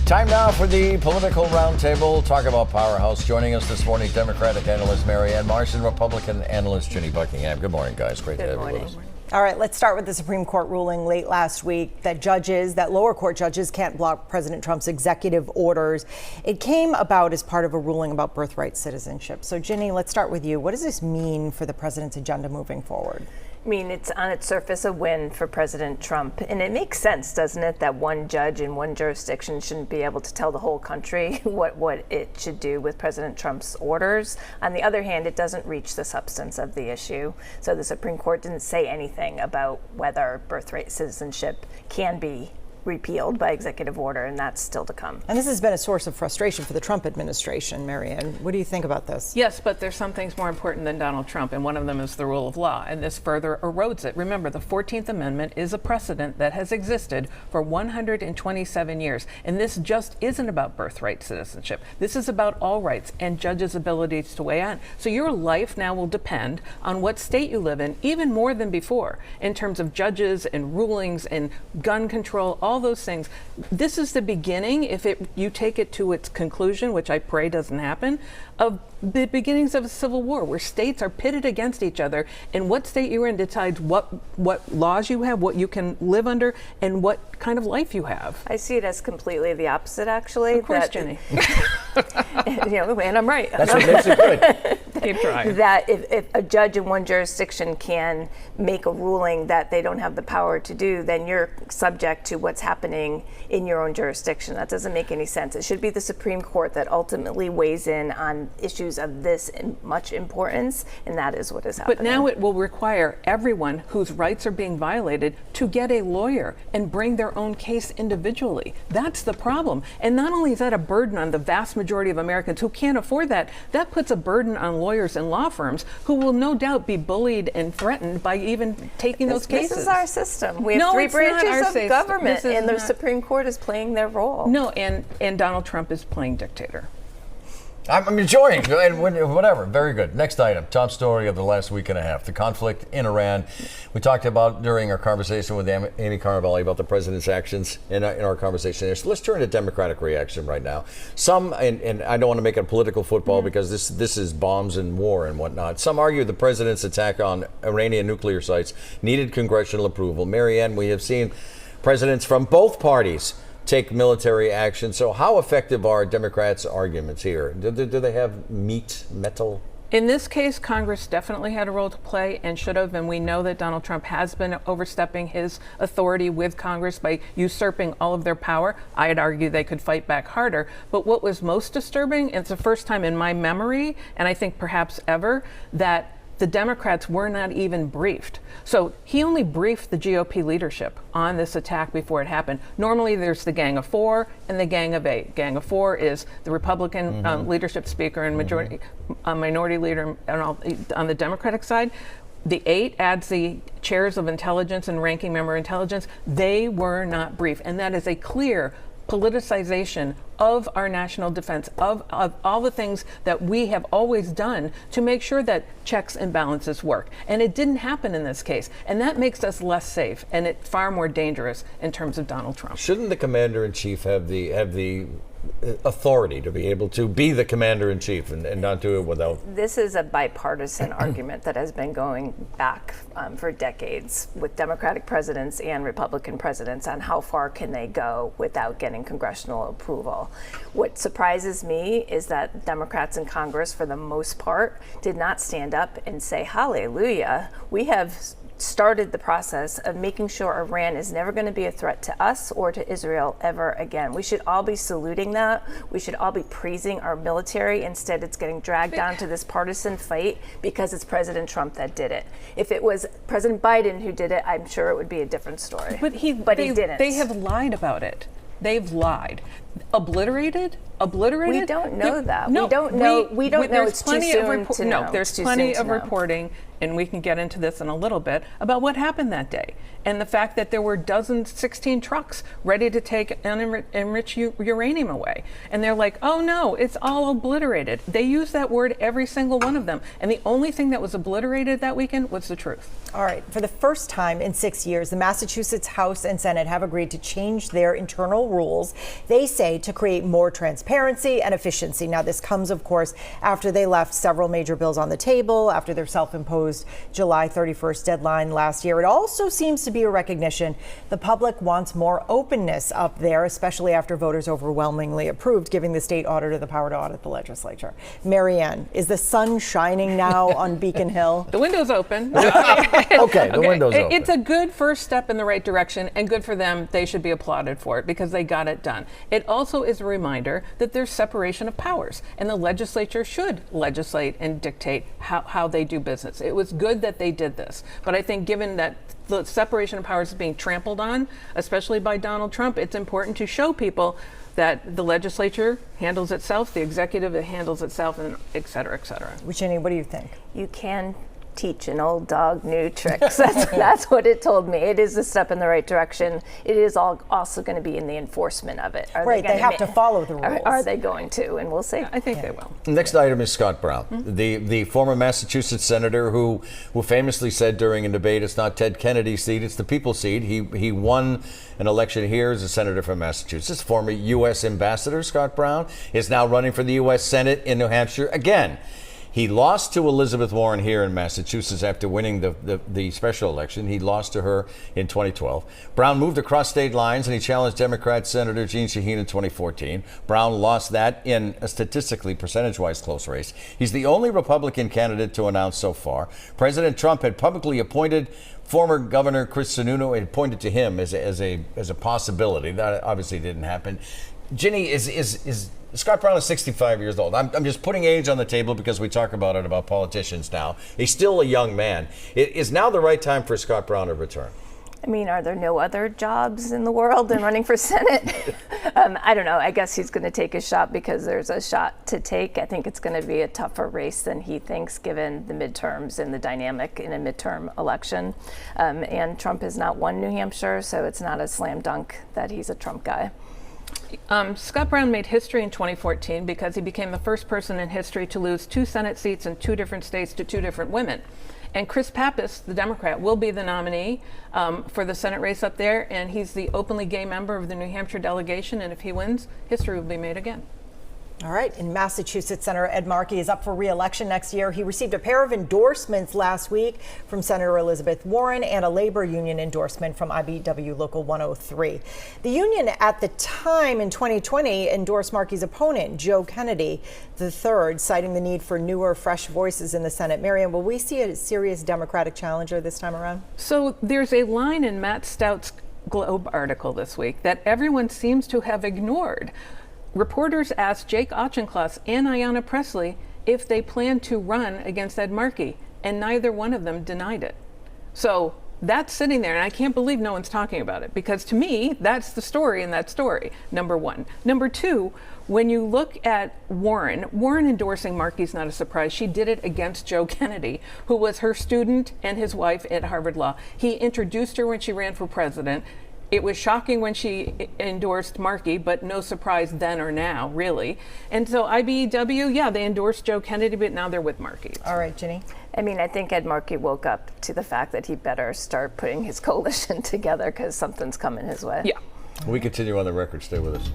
Time now for the Political Roundtable. Talk about Powerhouse. Joining us this morning, Democratic analyst Marianne Marson, Republican analyst Ginny Buckingham. Good morning, guys. Great to have you with us. All right, let's start with the Supreme Court ruling late last week that lower court judges can't block President Trump's executive orders. It came about as part of a ruling about birthright citizenship. So, Ginny, let's start with you. What does this mean for the president's agenda moving forward? I mean, it's on its surface a win for President Trump. And it makes sense, doesn't it, that one judge in one jurisdiction shouldn't be able to tell the whole country what it should do with President Trump's orders. On the other hand, it doesn't reach the substance of the issue. So the Supreme Court didn't say anything about whether birthright citizenship can be repealed by executive order, and that's still to come. And this has been a source of frustration for the Trump administration. Marianne, what do you think about this? Yes, but there's some things more important than Donald Trump, and one of them is the rule of law, and this further erodes it. Remember, the 14th Amendment is a precedent that has existed for 127 years, and this just isn't about birthright citizenship. This is about all rights and judges' abilities to weigh in. So your life now will depend on what state you live in, even more than before, in terms of judges and rulings and gun control, all those things. This is the beginning, if you take it to its conclusion, which I pray doesn't happen, of the beginnings of a civil war where states are pitted against each other, and what state you're in decides what laws you have, what you can live under, and what kind of life you have. I see it as completely the opposite, actually. Of course, Jenny. And I'm right. That's what makes it good. Keep trying. That if a judge in one jurisdiction can make a ruling that they don't have the power to do, then you're subject to what's happening in your own jurisdiction. That doesn't make any sense. It should be the Supreme Court that ultimately weighs in on issues of this much importance, and that is what is happening. But now it will require everyone whose rights are being violated to get a lawyer and bring their own case individually. That's the problem. And not only is that a burden on the vast majority of Americans who can't afford that, that puts a burden on lawyers and law firms who will no doubt be bullied and threatened by even taking those cases. This is our system. We have three branches of government, and the Supreme Court is playing their role. No, and Donald Trump is playing dictator. I'm enjoying, and whatever, very good. Next item, top story of the last week and a half, the conflict in Iran. We talked about during our conversation with Amy Caravelli about the president's actions in our conversation there. So let's turn to Democratic reaction right now. Some, and I don't want to make it a political football because this is bombs and war and whatnot. Some argue the president's attack on Iranian nuclear sites needed congressional approval. Marianne, we have seen presidents from both parties take military action. So how effective are Democrats' arguments here? Do they have metal? In this case, Congress definitely had a role to play and should have, and we know that Donald Trump has been overstepping his authority with Congress by usurping all of their power. I'd argue they could fight back harder. But what was most disturbing, and it's the first time in my memory, and I think perhaps ever, that the Democrats were not even briefed. So he only briefed the GOP leadership on this attack before it happened. Normally there's the Gang of Four and the Gang of Eight. Gang of Four is the Republican leadership speaker and minority leader on the Democratic side. The Eight adds the chairs of intelligence and ranking member intelligence. They were not briefed, and that is a clear politicization of our national defense, of all the things that we have always done to make sure that checks and balances work. And it didn't happen in this case. And that makes us less safe, and it's far more dangerous in terms of Donald Trump. Shouldn't the commander-in-chief have the authority to be able to be the commander-in-chief and not do it without? This is a bipartisan argument that has been going back for decades with Democratic presidents and Republican presidents on how far can they go without getting congressional approval. What surprises me is that Democrats in Congress, for the most part, did not stand up and say, hallelujah, we have started the process of making sure Iran is never going to be a threat to us or to Israel ever again. We should all be saluting that. We should all be praising our military. Instead, it's getting dragged down to this partisan fight because it's President Trump that did it. If it was President Biden who did it, I'm sure it would be a different story. But he didn't. They have lied about it. They've lied. Obliterated? We don't know that. No, we don't know. We don't know. It's too soon to know. No, there's plenty of reporting, and we can get into this in a little bit, about what happened that day. And the fact that there were 16 trucks ready to take enriched uranium away. And they're like, oh no, it's all obliterated. They use that word, every single one of them. And the only thing that was obliterated that weekend was the truth. All right, for the first time in 6 years, the Massachusetts House and Senate have agreed to change their internal rules. They say made to create more transparency and efficiency. Now, this comes, of course, after they left several major bills on the table, after their self-imposed July 31st deadline last year. It also seems to be a recognition the public wants more openness up there, especially after voters overwhelmingly approved giving the state auditor the power to audit the legislature. Marianne, is the sun shining now on Beacon Hill? The window's open. Okay, the window's open. It's a good first step in the right direction, and good for them. They should be applauded for it because they got it done. It also is a reminder that there's separation of powers, and the legislature should legislate and dictate how they do business. It was good that they did this, but I think given that the separation of powers is being trampled on, especially by Donald Trump, it's important to show people that the legislature handles itself, the executive handles itself, and et cetera, et cetera. Jenny, what do you think? You can teach an old dog new tricks. That's what it told me. It is a step in the right direction. It is also going to be in the enforcement of it. Right, they have to follow the rules. Are they going to? And we'll see. I think they will. Next item is Scott Brown, the former Massachusetts senator who famously said during a debate, it's not Ted Kennedy's seat, it's the people's seat. He won an election here as a senator from Massachusetts. Former U.S. ambassador Scott Brown is now running for the U.S. Senate in New Hampshire again. He lost to Elizabeth Warren here in Massachusetts after winning the special election. He lost to her in 2012. Brown moved across state lines and he challenged Democrat Senator Jeanne Shaheen in 2014. Brown lost that in a statistically percentage-wise close race. He's the only Republican candidate to announce so far. President Trump had publicly appointed former Governor Chris Sununu and pointed to him as a possibility. That obviously didn't happen. Ginny, is Scott Brown is 65 years old. I'm just putting age on the table because we talk about it about politicians now. He's still a young man. Is now the right time for Scott Brown to return? I mean, are there no other jobs in the world than running for Senate? I don't know. I guess he's going to take a shot because there's a shot to take. I think it's going to be a tougher race than he thinks given the midterms and the dynamic in a midterm election. And Trump has not won New Hampshire, so it's not a slam dunk that he's a Trump guy. Scott Brown made history in 2014 because he became the first person in history to lose 2 Senate seats in 2 different states to 2 different women. And Chris Pappas, the Democrat, will be the nominee for the Senate race up there, and he's the openly gay member of the New Hampshire delegation, and if he wins, history will be made again. All right. In Massachusetts, Senator Ed Markey is up for re-election next year. He received a pair of endorsements last week from Senator Elizabeth Warren and a labor union endorsement from IBEW Local 103. The union at the time in 2020 endorsed Markey's opponent, Joe Kennedy III, citing the need for newer, fresh voices in the Senate. Marianne, will we see a serious Democratic challenger this time around? So there's a line in Matt Stout's Globe article this week that everyone seems to have ignored. Reporters asked Jake Auchincloss and Ayanna Pressley if they planned to run against Ed Markey, and neither one of them denied it. So that's sitting there, and I can't believe no one's talking about it, because to me, that's the story in that story, number one. Number two, when you look at Warren endorsing Markey's not a surprise. She did it against Joe Kennedy, who was her student and his wife at Harvard Law. He introduced her when she ran for president. It was shocking when she endorsed Markey, but no surprise then or now, really. And so IBEW, yeah, they endorsed Joe Kennedy, but now they're with Markey. All right, Ginny. I mean, I think Ed Markey woke up to the fact that he better start putting his coalition together because something's coming his way. Yeah. We continue on the record. Stay with us.